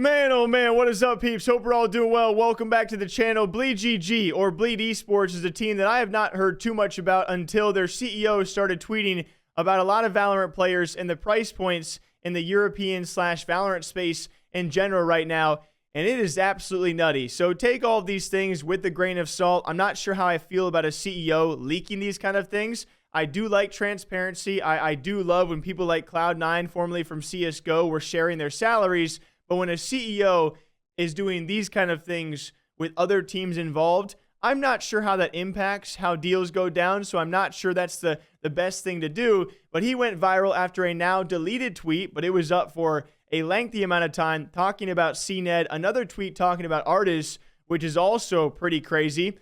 Man, oh man, what is up, peeps? Hope we're all doing well. Welcome back to the channel. Bleed GG, or Bleed Esports, is a team that I have not heard too much about until their CEO started tweeting about a lot of Valorant players and the price points in the European/Valorant space in general right now, and it is absolutely nutty. So take all of these things with a grain of salt. I'm not sure how I feel about a CEO leaking these kind of things. I do like transparency. I do love when people like Cloud9, formerly from CSGO, were sharing their salaries. But when a CEO is doing these kind of things with other teams involved, I'm not sure how that impacts how deals go down. So I'm not sure that's the best thing to do. But he went viral after a now deleted tweet, but it was up for a lengthy amount of time, talking about cNed. Another tweet talking about artists, which is also pretty crazy.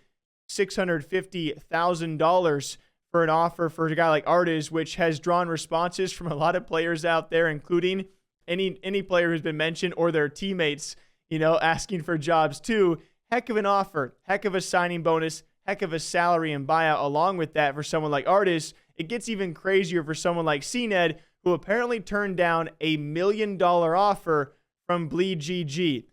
$650,000 for an offer for a guy like Artis, which has drawn responses from a lot of players out there, including any player who's been mentioned or their teammates, you know, asking for jobs too. Heck of an offer, heck of a signing bonus, heck of a salary and buyout along with that for someone like Artis. It gets even crazier for someone like cNed, who apparently turned down $1 million offer from Bleed GG,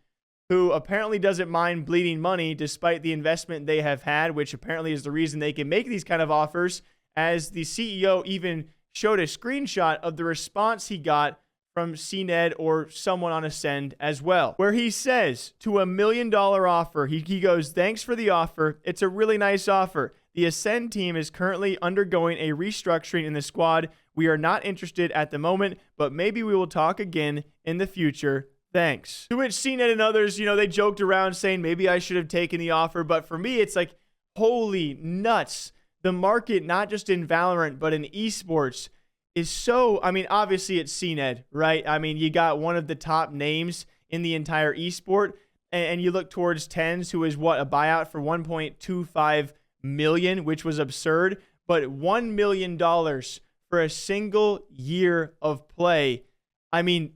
who apparently doesn't mind bleeding money despite the investment they have had, which apparently is the reason they can make these kind of offers, as the CEO even showed a screenshot of the response he got from cNed or someone on cNed as well, where he says to a $1 million offer, he goes, "Thanks for the offer. It's a really nice offer. The cNed team is currently undergoing a restructuring in the squad. We are not interested at the moment, but maybe we will talk again in the future. Thanks." To which cNed and others, you know, they joked around saying maybe I should have taken the offer. But for me, it's like, holy nuts. The market, not just in Valorant, but in esports, is so, I mean, obviously it's cNed, right? I mean, you got one of the top names in the entire esport, and you look towards TENS, who is what, a buyout for $1.25 million, which was absurd, but $1 million for a single year of play. I mean,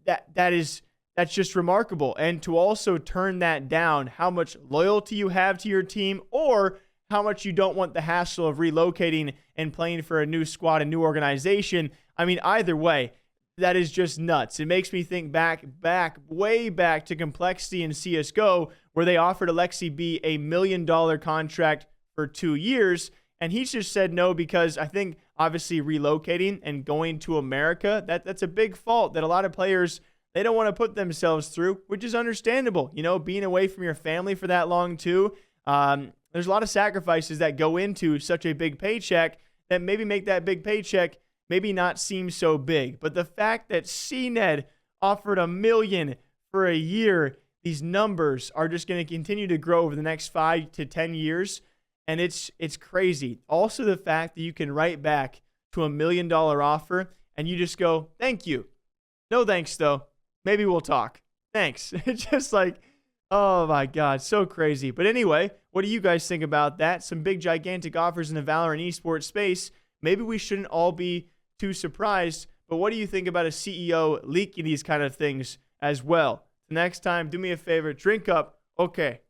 that's just remarkable. And to also turn that down, how much loyalty you have to your team, or how much you don't want the hassle of relocating and playing for a new squad, a new organization. I mean, either way, that is just nuts. It makes me think way back to Complexity in CSGO, where they offered Alexi B $1 million contract for 2 years, and he just said no because I think obviously relocating and going to America, that's a big fault that a lot of players, they don't want to put themselves through, which is understandable. You know, being away from your family for that long too. There's a lot of sacrifices that go into such a big paycheck that maybe make that big paycheck maybe not seem so big. But the fact that cNed offered $1 million for a year, these numbers are just going to continue to grow over the next 5 to 10 years. And it's crazy. Also, the fact that you can write back to $1 million offer and you just go, "Thank you. No thanks, though. Maybe we'll talk. Thanks." It's just like, oh my God, so crazy. But anyway, what do you guys think about that? Some big, gigantic offers in the Valorant esports space. Maybe we shouldn't all be too surprised, but what do you think about a CEO leaking these kind of things as well? Next time, do me a favor, drink up. Okay.